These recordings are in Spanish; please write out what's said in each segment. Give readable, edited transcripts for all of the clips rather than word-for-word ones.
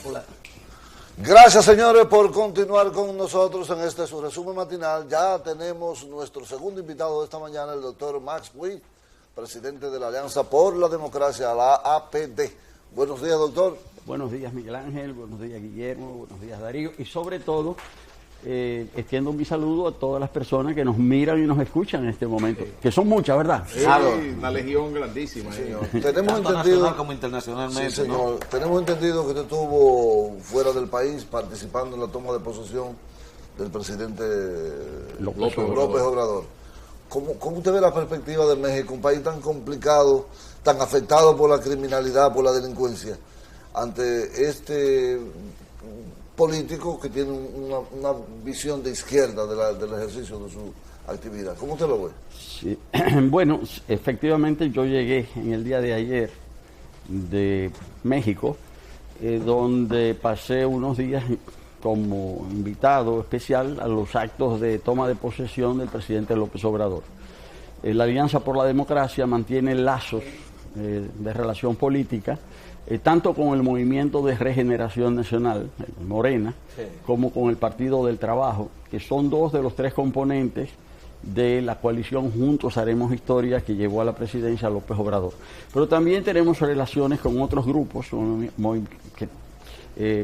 Popular. Gracias, señores, por continuar con nosotros en este su resumen matinal. Ya tenemos nuestro segundo invitado de esta mañana, el doctor Max Witt, presidente de la Alianza por la Democracia, la APD. Buenos días, doctor. Buenos días, Miguel Ángel. Buenos días, Guillermo. Buenos días, Darío. Y sobre todo, extiendo mi saludo a todas las personas que nos miran y nos escuchan en este momento, que son muchas, ¿verdad? Sí, una legión grandísima. Sí, señor. Tenemos Tenemos tanto entendido, nacional como internacionalmente, sí, señor. ¿No? Tenemos entendido que usted estuvo fuera del país participando en la toma de posesión del presidente López Obrador. ¿Cómo usted ve la perspectiva de México, un país tan complicado, tan afectado por la criminalidad, por la delincuencia, ante este político que tiene una visión de izquierda del ejercicio de su actividad? ¿Cómo usted lo ve? Sí. Bueno, efectivamente yo llegué en el día de ayer de México, donde pasé unos días como invitado especial a los actos de toma de posesión del presidente López Obrador. La Alianza por la Democracia mantiene lazos de relación política, tanto con el Movimiento de Regeneración Nacional, Morena, sí, como con el Partido del Trabajo, que son dos de los tres componentes de la coalición Juntos Haremos Historia que llevó a la presidencia a López Obrador. Pero también tenemos relaciones con otros grupos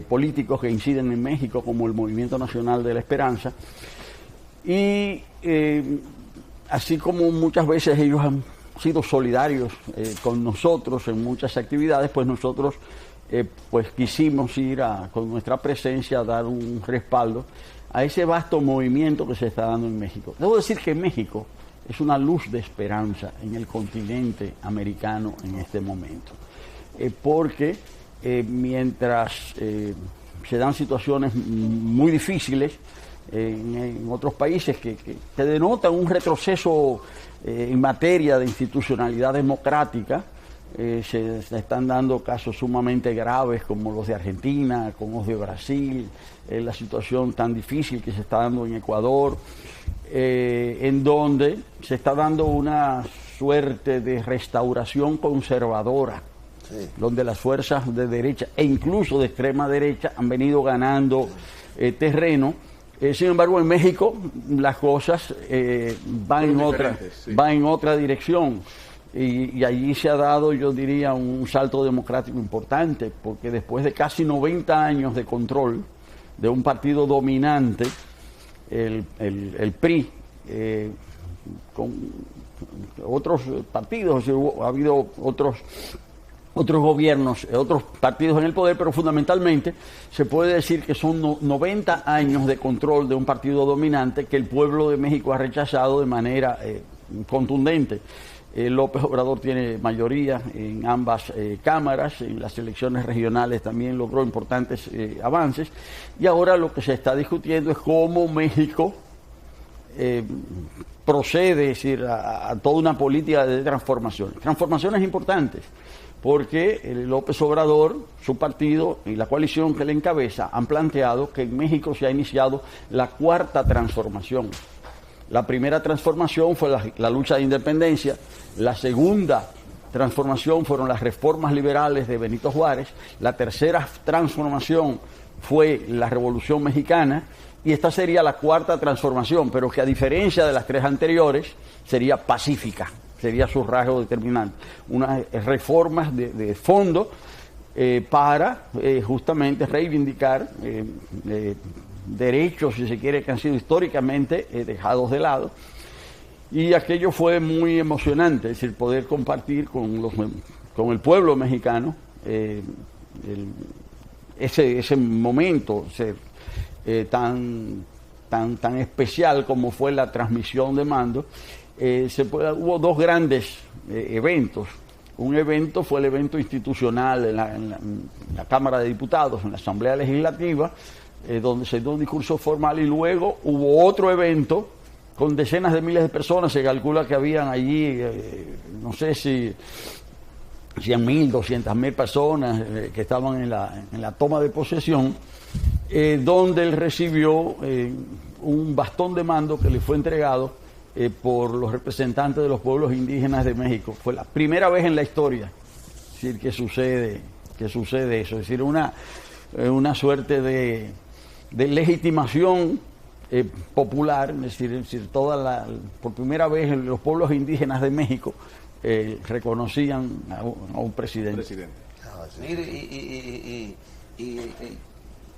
políticos que inciden en México, como el Movimiento Nacional de la Esperanza, y así como muchas veces ellos han sido solidarios con nosotros en muchas actividades, pues nosotros pues quisimos ir con nuestra presencia a dar un respaldo a ese vasto movimiento que se está dando en México. Debo decir que México es una luz de esperanza en el continente americano en este momento, porque mientras se dan situaciones muy difíciles en otros países que denotan un retroceso en materia de institucionalidad democrática, se están dando casos sumamente graves como los de Argentina, como los de Brasil, la situación tan difícil que se está dando en Ecuador, en donde se está dando una suerte de restauración conservadora, sí, donde las fuerzas de derecha e incluso de extrema derecha han venido ganando terreno. Sin embargo, en México las cosas van en otra dirección. Y allí se ha dado, yo diría, un salto democrático importante, porque después de casi 90 años de control de un partido dominante, el PRI, con otros partidos, ha habido otros gobiernos, otros partidos en el poder, pero fundamentalmente se puede decir que son 90 años de control de un partido dominante que el pueblo de México ha rechazado de manera contundente. López Obrador tiene mayoría en ambas cámaras, en las elecciones regionales también logró importantes avances, y ahora lo que se está discutiendo es cómo México procede, es decir, a toda una política de transformaciones importantes, porque López Obrador, su partido y la coalición que le encabeza han planteado que en México se ha iniciado la cuarta transformación. La primera transformación fue la lucha de independencia, la segunda transformación fueron las reformas liberales de Benito Juárez, la tercera transformación fue la Revolución Mexicana, y esta sería la cuarta transformación, pero que a diferencia de las tres anteriores sería pacífica, sería su rasgo determinante. Unas reformas de fondo para justamente reivindicar derechos, si se quiere, que han sido históricamente dejados de lado. Y aquello fue muy emocionante, es decir, poder compartir con el pueblo mexicano ese momento tan especial como fue la transmisión de mando. Hubo dos grandes eventos. Un evento fue el evento institucional en la Cámara de Diputados, en la Asamblea Legislativa, donde se dio un discurso formal, y luego hubo otro evento con decenas de miles de personas. Se calcula que habían allí, no sé si 100.000, 200.000 personas que estaban en la toma de posesión, donde él recibió un bastón de mando que le fue entregado por los representantes de los pueblos indígenas de México. Fue la primera vez en la historia, es decir, que sucede eso, es decir, una suerte de legitimación popular, es decir, por primera vez los pueblos indígenas de México reconocían a un presidente. Mire, y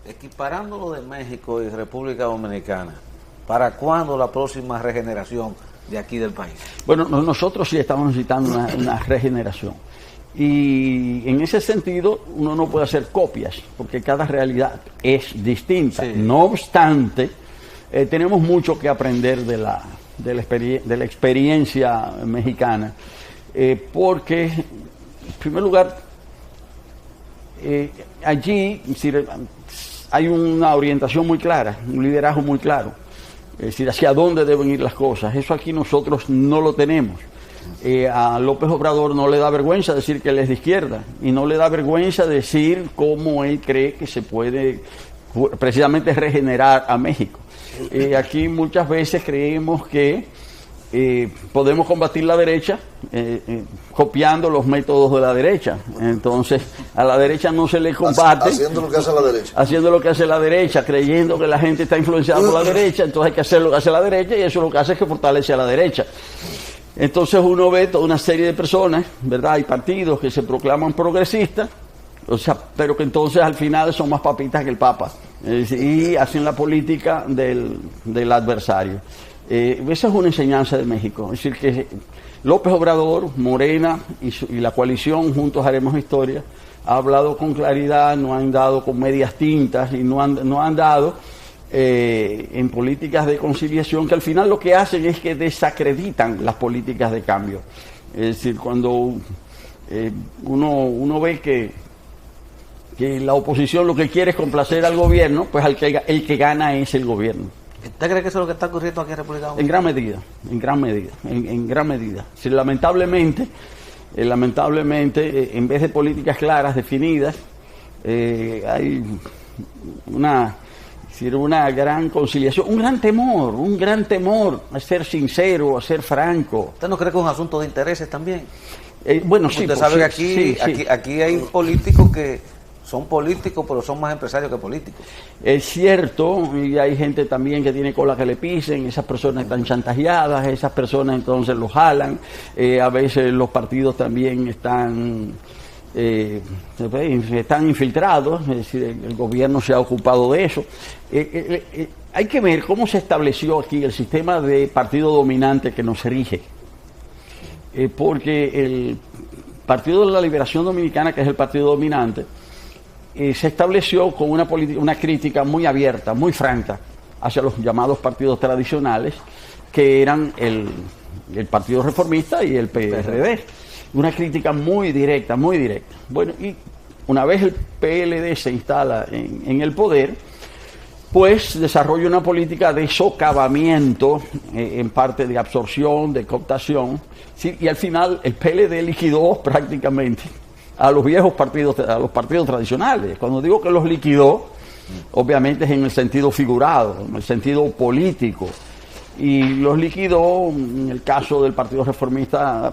equiparando lo de México y República Dominicana, ¿para cuándo la próxima regeneración de aquí del país? Bueno, nosotros sí estamos necesitando una regeneración. Y en ese sentido uno no puede hacer copias, porque cada realidad es distinta. Sí. No obstante, tenemos mucho que aprender de la experiencia mexicana, porque, en primer lugar, allí hay una orientación muy clara, un liderazgo muy claro, es decir, hacia dónde deben ir las cosas. Eso aquí nosotros no lo tenemos. A López Obrador no le da vergüenza decir que él es de izquierda, y no le da vergüenza decir cómo él cree que se puede precisamente regenerar a México. Aquí muchas veces creemos que podemos combatir la derecha copiando los métodos de la derecha. Entonces a la derecha no se le combate haciendo lo que hace la derecha, haciendo lo que hace la derecha, creyendo que la gente está influenciada por la derecha, entonces hay que hacer lo que hace la derecha, y eso lo que hace es que fortalece a la derecha. Entonces uno ve toda una serie de personas, ¿verdad? Hay partidos que se proclaman progresistas, o sea, pero que entonces al final son más papitas que el Papa, y hacen la política del adversario. Esa es una enseñanza de México, es decir, que López Obrador, Morena y la coalición Juntos Haremos Historia ha hablado con claridad, no han dado con medias tintas y no han dado en políticas de conciliación, que al final lo que hacen es que desacreditan las políticas de cambio. Es decir, cuando uno ve que la oposición lo que quiere es complacer al gobierno, pues el que gana es el gobierno. ¿Usted cree que eso es lo que está ocurriendo aquí en República Dominicana? En gran medida. Si lamentablemente, en vez de políticas claras, definidas, hay una gran conciliación, un gran temor a ser sincero, a ser franco. ¿Usted no cree que es un asunto de intereses también? Bueno, sí. Usted sabe que aquí hay políticos que son políticos, pero son más empresarios que políticos. Es cierto, y hay gente también que tiene cola que le pisen, esas personas están chantajeadas, esas personas entonces los jalan, a veces los partidos también están infiltrados, es decir, el gobierno se ha ocupado de eso. Hay que ver cómo se estableció aquí el sistema de partido dominante que nos rige, porque el Partido de la Liberación Dominicana, que es el partido dominante, se estableció con una crítica muy abierta, muy franca hacia los llamados partidos tradicionales, que eran el Partido Reformista y el PRD. Una crítica muy directa, muy directa. Bueno, y una vez el PLD se instala en el poder, pues desarrolla una política de socavamiento, en parte de absorción, de cooptación, ¿sí? Y al final el PLD liquidó prácticamente a los viejos partidos, a los partidos tradicionales. Cuando digo que los liquidó, obviamente es en el sentido figurado, en el sentido político. Y los liquidó, en el caso del Partido Reformista,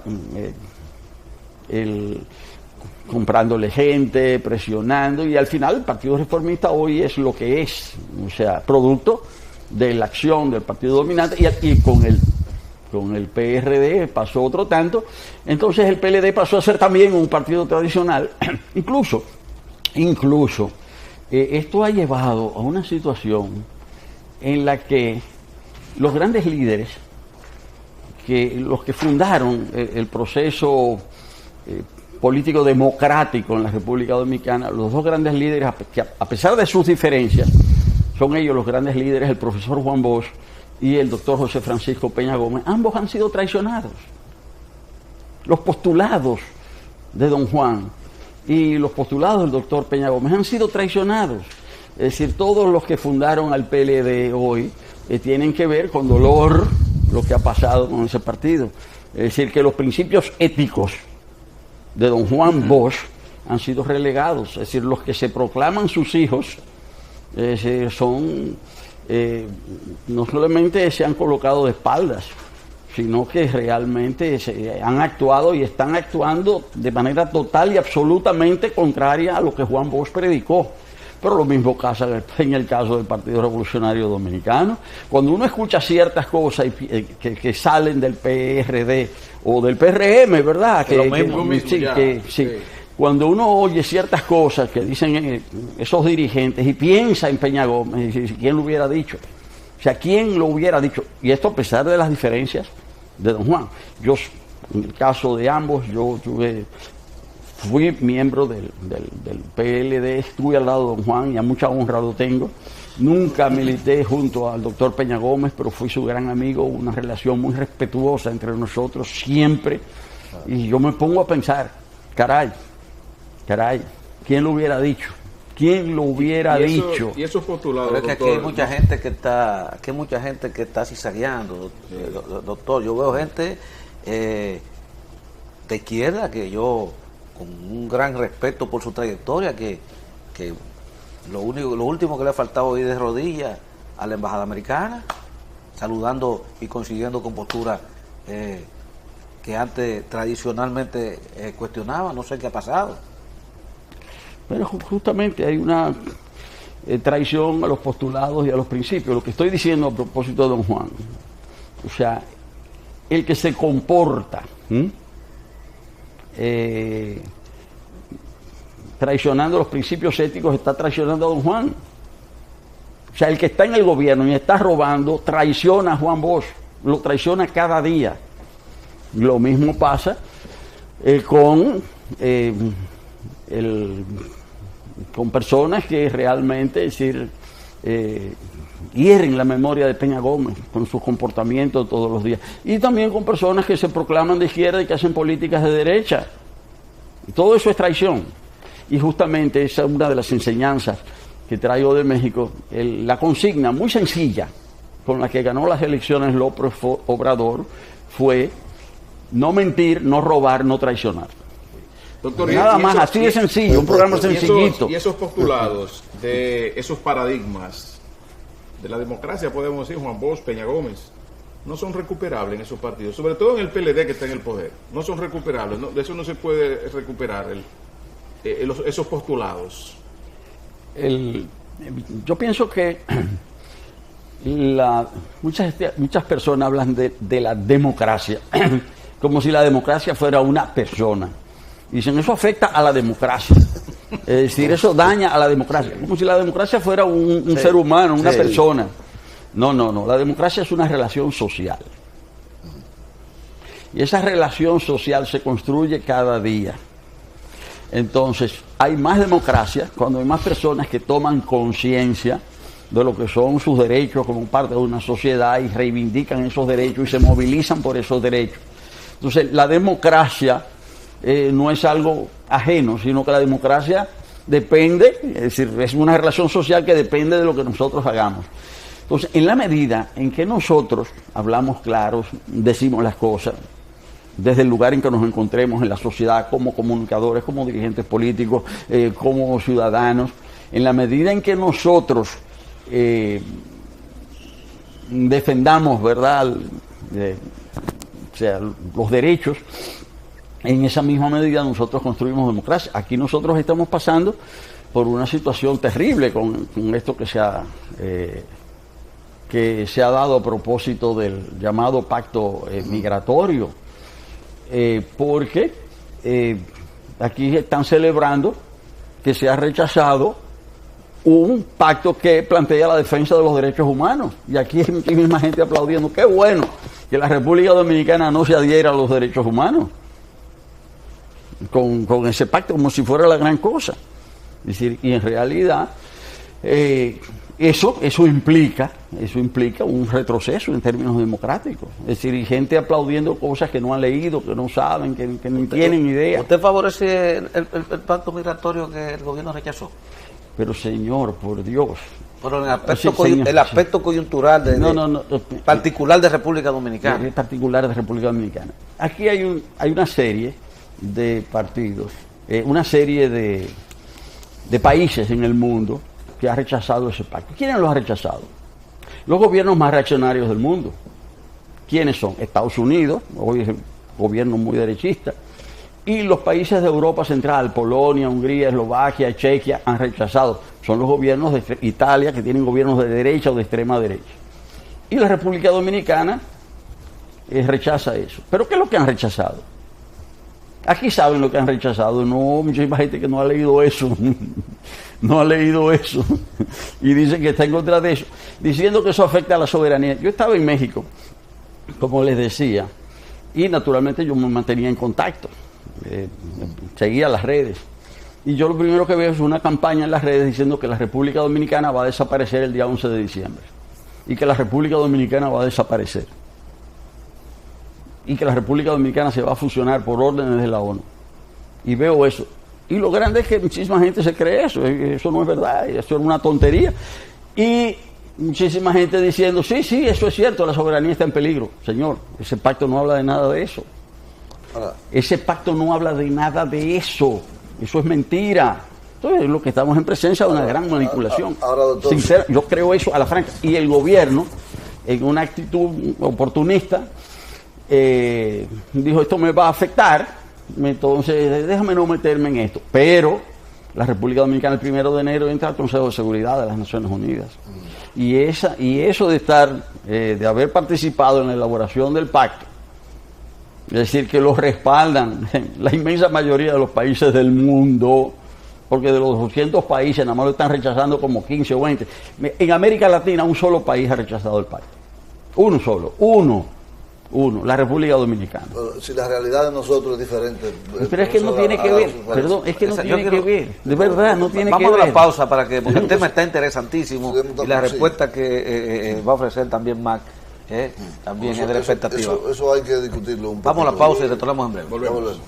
comprándole gente, presionando, y al final el Partido Reformista hoy es lo que es, o sea, producto de la acción del partido dominante, y con el PRD pasó otro tanto. Entonces el PLD pasó a ser también un partido tradicional. Incluso esto ha llevado a una situación en la que los grandes líderes, los que fundaron el proceso político democrático en la República Dominicana, los dos grandes líderes, que a pesar de sus diferencias, son ellos los grandes líderes, el profesor Juan Bosch y el doctor José Francisco Peña Gómez, ambos han sido traicionados. Los postulados de don Juan y los postulados del doctor Peña Gómez han sido traicionados. Es decir, todos los que fundaron al PLD hoy tienen que ver con dolor lo que ha pasado con ese partido. Es decir, que los principios éticos de don Juan Bosch han sido relegados. Es decir, los que se proclaman sus hijos son... no solamente se han colocado de espaldas, sino que realmente han actuado y están actuando de manera total y absolutamente contraria a lo que Juan Bosch predicó. pero lo mismo pasa en el caso del Partido Revolucionario Dominicano. Cuando uno escucha ciertas cosas que salen del PRD o del PRM, ¿verdad? Cuando uno oye ciertas cosas que dicen esos dirigentes y piensa en Peña Gómez, y ¿quién lo hubiera dicho? O sea, ¿quién lo hubiera dicho? Y esto a pesar de las diferencias de don Juan. Yo, en el caso de ambos, fui miembro del PLD, estuve al lado de don Juan y a mucha honra lo tengo. Nunca milité junto al doctor Peña Gómez, pero fui su gran amigo, una relación muy respetuosa entre nosotros siempre. Y yo me pongo a pensar, caray, ¿quién lo hubiera dicho? ¿Quién lo hubiera dicho? Y esos postulados, pero es que aquí hay mucha gente que está cizagueando, doctor. Yo veo gente de izquierda que yo, con un gran respeto por su trayectoria, que lo último que le ha faltado hoy de rodillas a la embajada americana, saludando y coincidiendo con posturas que antes tradicionalmente cuestionaban. No sé qué ha pasado. Pero justamente hay una traición a los postulados y a los principios. Lo que estoy diciendo a propósito de don Juan, o sea, el que se comporta traicionando los principios éticos está traicionando a don Juan. O sea, el que está en el gobierno y está robando traiciona a Juan Bosch, lo traiciona cada día. Lo mismo pasa con personas que realmente, es decir, hieren la memoria de Peña Gómez con sus comportamientos todos los días. Y también con personas que se proclaman de izquierda y que hacen políticas de derecha. Y todo eso es traición. Y justamente esa es una de las enseñanzas que traigo de México, la consigna muy sencilla con la que ganó las elecciones López Obrador fue no mentir, no robar, no traicionar. Doctor, nada más, así de sencillo, un programa sencillito. Y esos postulados de esos paradigmas de la democracia, podemos decir, Juan Bosch, Peña Gómez, no son recuperables en esos partidos, sobre todo en el PLD que está en el poder. No son recuperables, de eso no se puede recuperar esos postulados. Yo pienso que muchas personas hablan de la democracia como si la democracia fuera una persona. Dicen, eso afecta a la democracia. Es decir, eso daña a la democracia. Como si la democracia fuera un ser humano, una persona. No. La democracia es una relación social. Y esa relación social se construye cada día. Entonces, hay más democracia cuando hay más personas que toman conciencia de lo que son sus derechos como parte de una sociedad y reivindican esos derechos y se movilizan por esos derechos. Entonces, la democracia no es algo ajeno, sino que la democracia depende, es decir, es una relación social que depende de lo que nosotros hagamos. Entonces, en la medida en que nosotros hablamos claros, decimos las cosas, desde el lugar en que nos encontremos en la sociedad, como comunicadores, como dirigentes políticos, como ciudadanos, en la medida en que nosotros defendamos, ¿verdad?, o sea, los derechos, en esa misma medida nosotros construimos democracia. Aquí nosotros estamos pasando por una situación terrible con esto que se ha dado a propósito del llamado pacto migratorio, porque aquí están celebrando que se ha rechazado un pacto que plantea la defensa de los derechos humanos, y aquí hay misma gente aplaudiendo. Qué bueno que la República Dominicana no se adhiera a los derechos humanos con ese pacto, como si fuera la gran cosa. Es decir, y en realidad eso implica un retroceso en términos democráticos. Es decir, y gente aplaudiendo cosas que no han leído, que no saben, que no tienen idea. ¿Usted favorece el pacto migratorio que el gobierno rechazó? Pero señor, por Dios. Pero el aspecto coyuntural particular de República Dominicana. En particular de República Dominicana. Aquí hay una serie de partidos, una serie de países en el mundo que ha rechazado ese pacto. ¿Quiénes lo han rechazado? Los gobiernos más reaccionarios del mundo. ¿Quiénes son? Estados Unidos, hoy es un gobierno muy derechista, Y los países de Europa Central, Polonia, Hungría, Eslovaquia, Chequia, han rechazado. Son los gobiernos de Italia que tienen gobiernos de derecha o de extrema derecha. Y la República Dominicana rechaza eso. ¿Pero qué es lo que han rechazado? Aquí saben lo que han rechazado. No, mucha gente que no ha leído eso. No ha leído eso. Y dicen que está en contra de eso. Diciendo que eso afecta a la soberanía. Yo estaba en México, como les decía, y naturalmente yo me mantenía en contacto. Seguía las redes. Y yo lo primero que veo es una campaña en las redes diciendo que la República Dominicana va a desaparecer el día 11 de diciembre. Y que la República Dominicana va a desaparecer. Y que la República Dominicana se va a fusionar por órdenes de la ONU. Y veo eso. Y lo grande es que muchísima gente se cree eso. Eso no es verdad, eso es una tontería. Y muchísima gente diciendo, sí, eso es cierto, la soberanía está en peligro. Señor, ese pacto no habla de nada de eso. Ese pacto no habla de nada de eso. Eso es mentira. Entonces, lo que estamos en presencia de una gran manipulación. Ahora, doctor, sincera, yo creo eso a la franca. Y el gobierno, en una actitud oportunista, dijo, esto me va a afectar, entonces déjame no meterme en esto. Pero la República Dominicana el 1 de enero entra al Consejo de Seguridad de las Naciones Unidas. Y eso de estar, de haber participado en la elaboración del pacto, es decir, que lo respaldan la inmensa mayoría de los países del mundo, porque de los 200 países nada más lo están rechazando como 15 o 20. En América Latina un solo país ha rechazado el pacto. Uno solo, la República Dominicana. Pero si la realidad de nosotros es diferente. Pero es que no tiene que ver, perdón, es que no tiene que ver, de verdad, no tiene que ver. Vamos a la pausa porque el tema está interesantísimo y la respuesta que va a ofrecer también Mac también es de la expectativa. Eso hay que discutirlo un poco. Vamos a la pausa y retornamos en breve. Volvemos.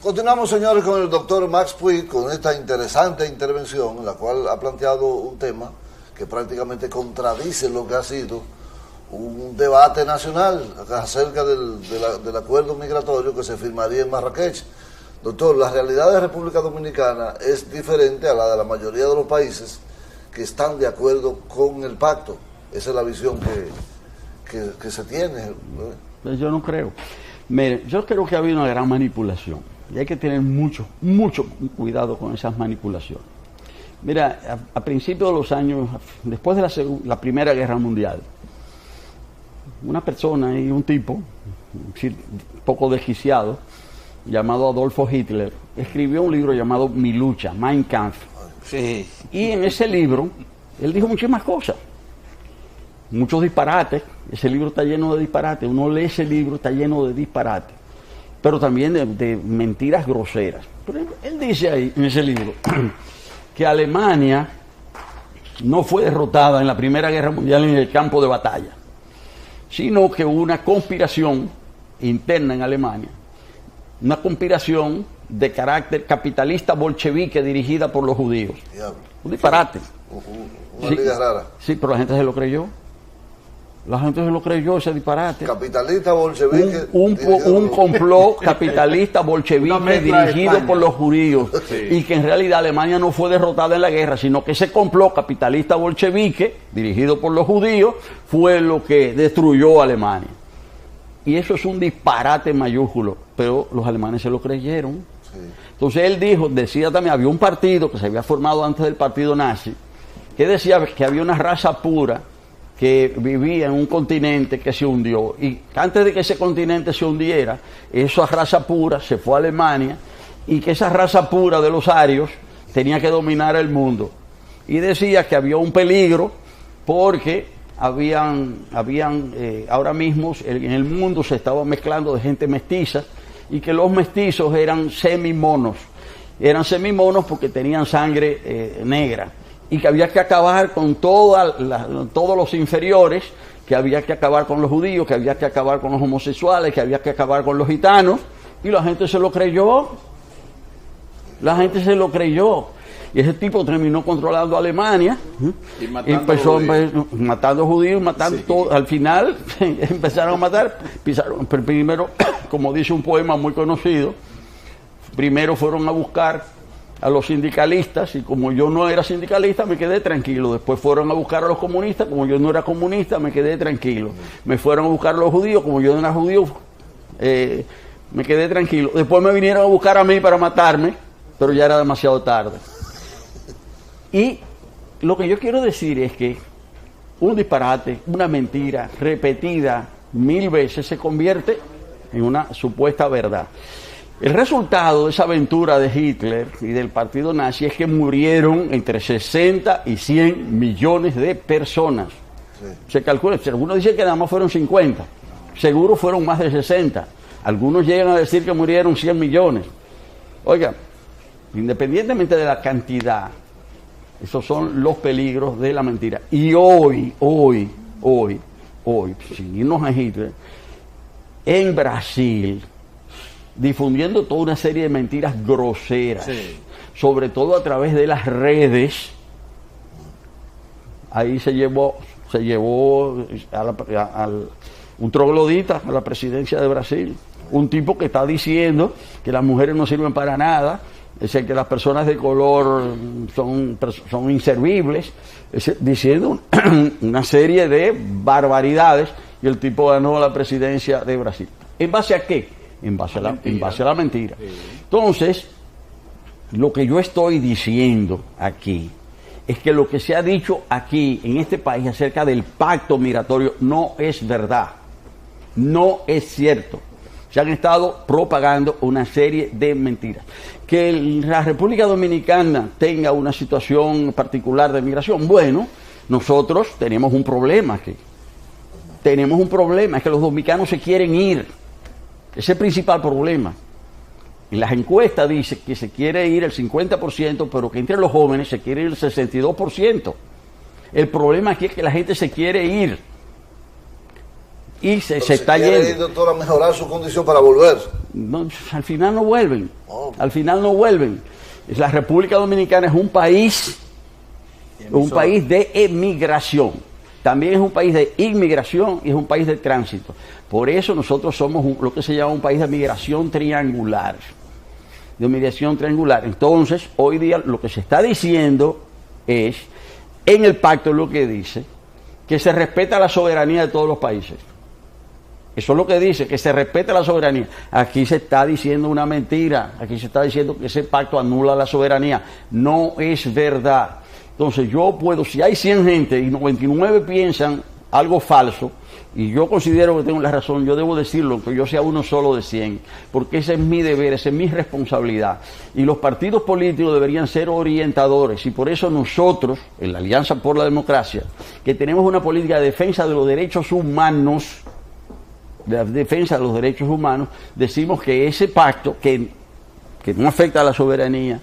Continuamos, señores, con el doctor Max Puig, con esta interesante intervención en la cual ha planteado un tema que prácticamente contradice lo que ha sido un debate nacional acerca del acuerdo migratorio que se firmaría en Marrakech. Doctor, la realidad de República Dominicana es diferente a la de la mayoría de los países que están de acuerdo con el pacto. Esa es la visión que se tiene. Pues yo no creo. Mire, yo creo que ha habido una gran manipulación y hay que tener mucho cuidado con esas manipulaciones. Mira, a principios de los años, después de la Primera Guerra Mundial, una persona y un tipo, un poco desquiciado, llamado Adolfo Hitler, escribió un libro llamado Mi lucha, Mein Kampf. Sí. Y en ese libro, él dijo muchísimas cosas, muchos disparates. Ese libro está lleno de disparates. Uno lee ese libro, está lleno de disparates, pero también de mentiras groseras. Pero él dice ahí, en ese libro, que Alemania no fue derrotada en la Primera Guerra Mundial en el campo de batalla, sino que hubo una conspiración interna en Alemania, una conspiración de carácter capitalista bolchevique dirigida por los judíos. Diablo. Un disparate. Una liga rara. Sí, pero la gente se lo creyó. La gente se lo creyó, ese disparate. Capitalista bolchevique. Un complot capitalista bolchevique dirigido por los judíos. Sí. Y que en realidad Alemania no fue derrotada en la guerra, sino que ese complot capitalista bolchevique dirigido por los judíos fue lo que destruyó a Alemania. Y eso es un disparate mayúsculo, pero los alemanes se lo creyeron. Sí. Entonces él decía también, había un partido que se había formado antes del partido nazi, que decía que había una raza pura que vivía en un continente que se hundió, y antes de que ese continente se hundiera, esa raza pura se fue a Alemania, y que esa raza pura de los arios tenía que dominar el mundo. Y decía que había un peligro porque ahora mismo en el mundo se estaba mezclando de gente mestiza, y que los mestizos eran semimonos. Eran semimonos porque tenían sangre negra. Y que había que acabar con todos los inferiores, que había que acabar con los judíos, que había que acabar con los homosexuales, que había que acabar con los gitanos. Y la gente se lo creyó. La gente se lo creyó. Y ese tipo terminó controlando a Alemania. Y empezó matando judíos, matando todo. Al final empezaron a matar. Primero, como dice un poema muy conocido, primero fueron a buscar a los sindicalistas, y como yo no era sindicalista me quedé tranquilo. Después fueron a buscar a los comunistas, como yo no era comunista me quedé tranquilo. Me fueron a buscar a los judíos, como yo no era judío Me quedé tranquilo. Después me vinieron a buscar a mí para matarme, pero ya era demasiado tarde. Y lo que yo quiero decir es que un disparate, una mentira repetida 1000 veces se convierte en una supuesta verdad. El resultado de esa aventura de Hitler y del partido nazi es que murieron entre 60 y 100 millones de personas. Sí. Se calcula, algunos dicen que nada más fueron 50, seguro fueron más de 60. Algunos llegan a decir que murieron 100 millones. Oiga, independientemente de la cantidad, esos son los peligros de la mentira. Y hoy, sin irnos a Hitler, en Brasil, difundiendo toda una serie de mentiras groseras, sí, sobre todo a través de las redes, ahí se llevó un troglodita a la presidencia de Brasil, un tipo que está diciendo que las mujeres no sirven para nada, es decir, que las personas de color son inservibles, diciendo una serie de barbaridades, y el tipo ganó la presidencia de Brasil. ¿En base a qué? En base a la mentira. Sí. Entonces, lo que yo estoy diciendo aquí es que lo que se ha dicho aquí en este país acerca del pacto migratorio no es verdad, no es cierto. Se han estado propagando una serie de mentiras. Que la República Dominicana tenga una situación particular de migración, bueno, nosotros tenemos un problema aquí. Tenemos un problema, es que los dominicanos se quieren ir. Ese es el principal problema. Y las encuestas dicen que se quiere ir el 50%, pero que entre los jóvenes se quiere ir el 62%. El problema aquí es que la gente se quiere ir. Y se está yendo. Ir, doctor, a mejorar su condición para volver. No, al final no vuelven. Al final no vuelven. La República Dominicana es un país de emigración. También es un país de inmigración y es un país de tránsito. Por eso nosotros somos lo que se llama un país de migración triangular. De migración triangular. Entonces, hoy día lo que se está diciendo es, en el pacto lo que dice, que se respeta la soberanía de todos los países. Eso es lo que dice, que se respeta la soberanía. Aquí se está diciendo una mentira. Aquí se está diciendo que ese pacto anula la soberanía. No es verdad. Entonces yo puedo, si hay 100 gente y 99 piensan algo falso, y yo considero que tengo la razón, yo debo decirlo, que yo sea uno solo de 100, porque ese es mi deber, esa es mi responsabilidad. Y los partidos políticos deberían ser orientadores, y por eso nosotros, en la Alianza por la Democracia, que tenemos una política de defensa de los derechos humanos, decimos que ese pacto, que no afecta a la soberanía,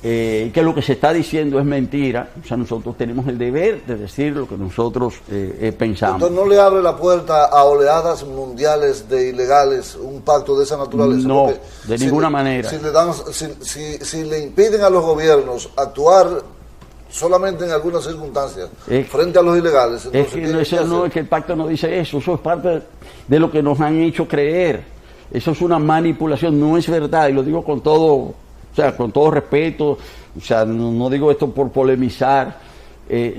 que lo que se está diciendo es mentira, o sea, nosotros tenemos el deber de decir lo que nosotros pensamos. Entonces, ¿no le abre la puerta a oleadas mundiales de ilegales un pacto de esa naturaleza? No, de ninguna manera. Si le impiden a los gobiernos actuar solamente en algunas circunstancias frente a los ilegales, entonces es que el pacto no dice eso es parte de lo que nos han hecho creer. Eso es una manipulación, no es verdad, y lo digo con todo, con todo respeto, no digo esto por polemizar,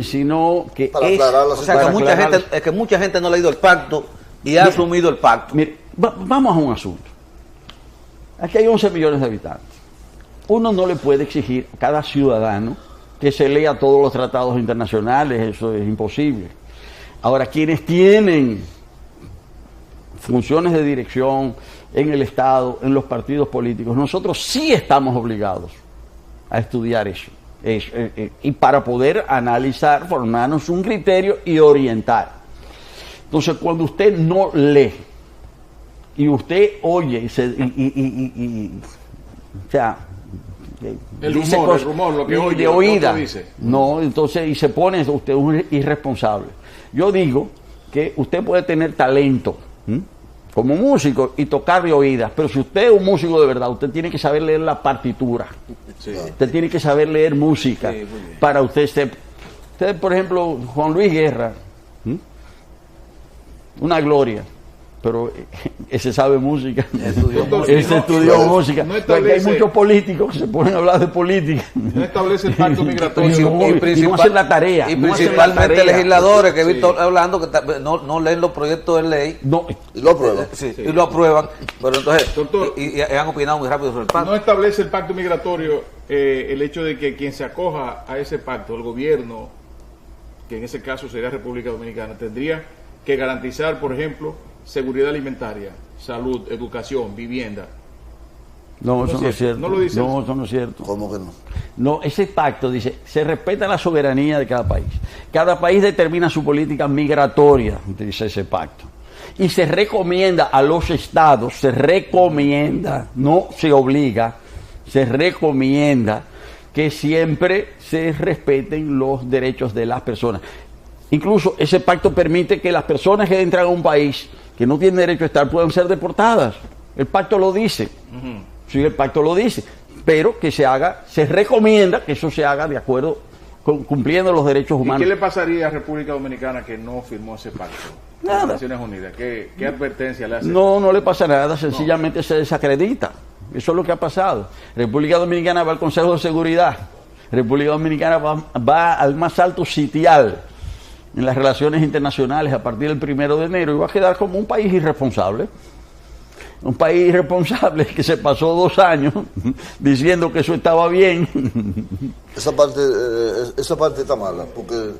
sino que para aclarar la situación. Que mucha gente no ha leído el pacto y ha asumido el pacto. Mire, vamos a un asunto. Aquí hay 11 millones de habitantes. Uno no le puede exigir a cada ciudadano que se lea todos los tratados internacionales, eso es imposible. Ahora, quienes tienen funciones de dirección en el Estado, en los partidos políticos, nosotros sí estamos obligados a estudiar eso, y para poder analizar, formarnos un criterio y orientar. Entonces, cuando usted no lee y usted oye el rumor, lo que oye, de oída, lo que dice. No, entonces, y se pone usted un irresponsable. Yo digo que usted puede tener talento como músico y tocar de oídas, pero si usted es un músico de verdad, usted tiene que saber leer la partitura. Sí. Usted tiene que saber leer música para usted ser. Usted, por ejemplo, Juan Luis Guerra, una gloria, pero ese sabe música. Estudió Ese estudió música. No Porque hay muchos políticos que se ponen a hablar de política. No establece el pacto migratorio. Y no hacen la tarea. Y no hacen la principalmente tarea. legisladores que he visto hablando que no leen los proyectos de ley. No, Y lo aprueban. Sí, y lo aprueban, pero entonces Doctor, y han opinado muy rápido sobre el pacto. No establece el pacto migratorio el hecho de que quien se acoja a ese pacto, el gobierno, que en ese caso sería República Dominicana, tendría que garantizar, por ejemplo, seguridad alimentaria, salud, educación, vivienda. no, eso no es cierto. No lo dice. No, eso no es cierto. ¿Cómo que no? No, ese pacto dice, se respeta la soberanía de cada país. Cada país determina su política migratoria, dice ese pacto. Y se recomienda a los estados, se recomienda, no se obliga, se recomienda que siempre se respeten los derechos de las personas. Incluso ese pacto permite que las personas que entran a un país que no tienen derecho a estar puedan ser deportadas. El pacto lo dice. Sí, el pacto lo dice. Pero que se haga, se recomienda que eso se haga de acuerdo, cumpliendo los derechos ¿Y humanos. qué le pasaría a República Dominicana que no firmó ese pacto? Nada. Las Naciones Unidas. ¿Qué advertencia le hace? No, no le pasa nada, sencillamente se desacredita. Eso es lo que ha pasado. República Dominicana va al Consejo de Seguridad. República Dominicana va al más alto sitial en las relaciones internacionales a partir del 1 de enero y va a quedar como un país irresponsable. Un país irresponsable que se pasó 2 años diciendo que eso estaba bien. Esa parte está mala, porque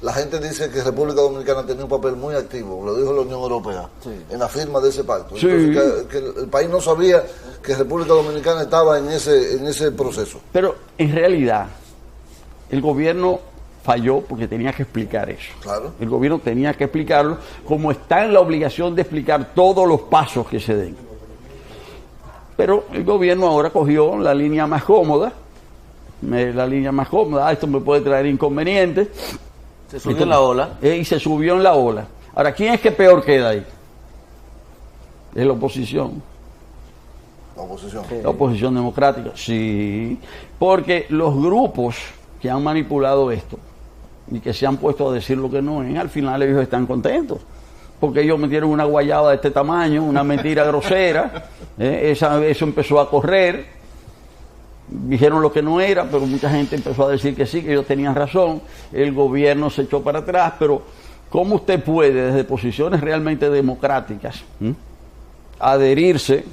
la gente dice que República Dominicana tenía un papel muy activo, lo dijo la Unión Europea, en la firma de ese pacto. Sí. Entonces, que el país no sabía que República Dominicana estaba en ese proceso. Pero en realidad el gobierno falló porque tenía que explicar eso. Claro. El gobierno tenía que explicarlo, como está en la obligación de explicar todos los pasos que se den. Pero el gobierno ahora cogió la línea más cómoda, esto me puede traer inconvenientes. Se subió en la ola. Y se subió en la ola. Ahora, ¿quién es que peor queda ahí? Es la oposición. La oposición. La oposición democrática, sí. Porque los grupos que han manipulado esto y que se han puesto a decir lo que no es, al final ellos están contentos. Porque ellos metieron una guayaba de este tamaño, una mentira grosera, eso empezó a correr, dijeron lo que no era, pero mucha gente empezó a decir que sí, que ellos tenían razón, el gobierno se echó para atrás, pero ¿cómo usted puede desde posiciones realmente democráticas adherirse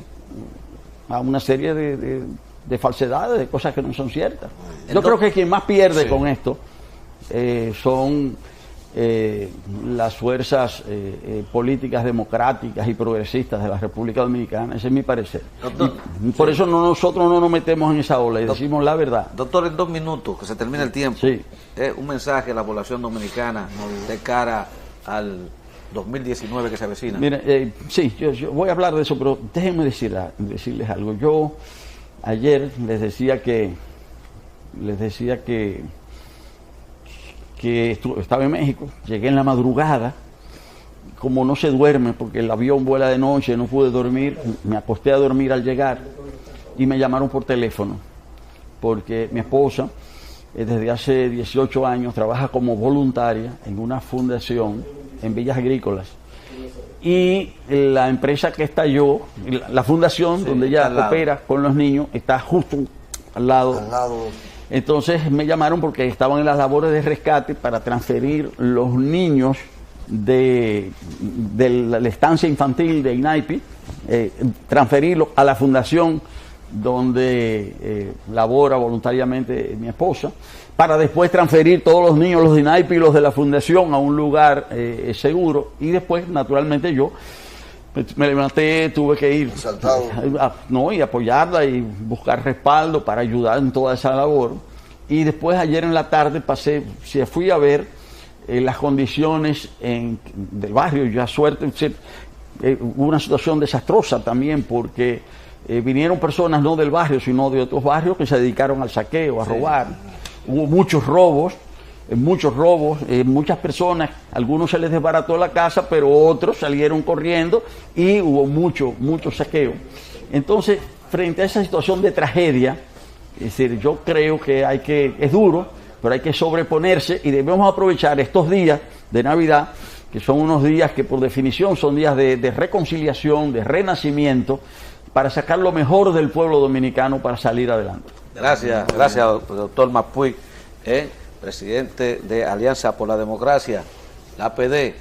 a una serie de falsedades, de cosas que no son ciertas? Yo creo que quien más pierde con esto son las fuerzas políticas democráticas y progresistas de la República Dominicana. Ese es mi parecer. Doctor, y por eso nosotros no nos metemos en esa ola y decimos la verdad. Doctor, en 2 minutos, que se termine el tiempo, Sí. un mensaje a la población dominicana de cara al 2019 que se avecina. Mire, sí, yo voy a hablar de eso, pero déjenme decirles algo. Yo ayer les decía que estaba en México, llegué en la madrugada, como no se duerme porque el avión vuela de noche, no pude dormir, me acosté a dormir al llegar y me llamaron por teléfono, porque mi esposa desde hace 18 años trabaja como voluntaria en una fundación en Villas Agrícolas. Y la empresa que estalló, la fundación donde ella opera con los niños, está justo al lado. Entonces me llamaron porque estaban en las labores de rescate para transferir los niños de la estancia infantil de INAIPI, transferirlos a la fundación donde labora voluntariamente mi esposa, para después transferir todos los niños, los de INAIPI y los de la fundación, a un lugar seguro. Y después, naturalmente, yo me levanté, tuve que ir y apoyarla y buscar respaldo para ayudar en toda esa labor. Y después ayer en la tarde fui a ver las condiciones del barrio. Ya suerte, hubo una situación desastrosa también porque vinieron personas no del barrio sino de otros barrios que se dedicaron al saqueo, a robar. Hubo muchos robos, muchas personas, algunos se les desbarató la casa, pero otros salieron corriendo y hubo mucho saqueo. Entonces, frente a esa situación de tragedia, es decir, yo creo que es duro, pero hay que sobreponerse y debemos aprovechar estos días de Navidad que son unos días que por definición son días de reconciliación, de renacimiento, para sacar lo mejor del pueblo dominicano para salir adelante. Gracias, doctor Mapuy, presidente de Alianza por la Democracia, la APD.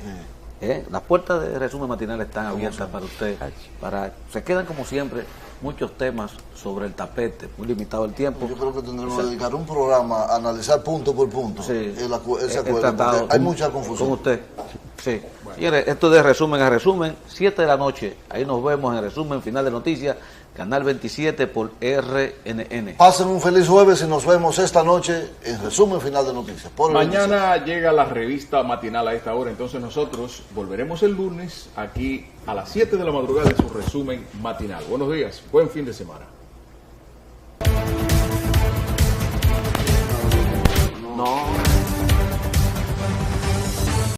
Las puertas de Resumen Matinal están abiertas para usted. Se quedan como siempre muchos temas sobre el tapete, muy limitado el tiempo. Yo creo que tendremos que dedicar un programa a analizar punto por punto ese acuerdo, tratado, hay mucha confusión. Con usted. Sí. Señores, esto de Resumen a Resumen, 7 de la noche. Ahí nos vemos en Resumen Final de Noticias, Canal 27 por RNN. Pasen un feliz jueves y nos vemos esta noche en Resumen Final de Noticias. Mañana llega la revista matinal a esta hora, entonces nosotros volveremos el lunes aquí a las 7 de la madrugada en su Resumen Matinal. Buenos días, buen fin de semana. No.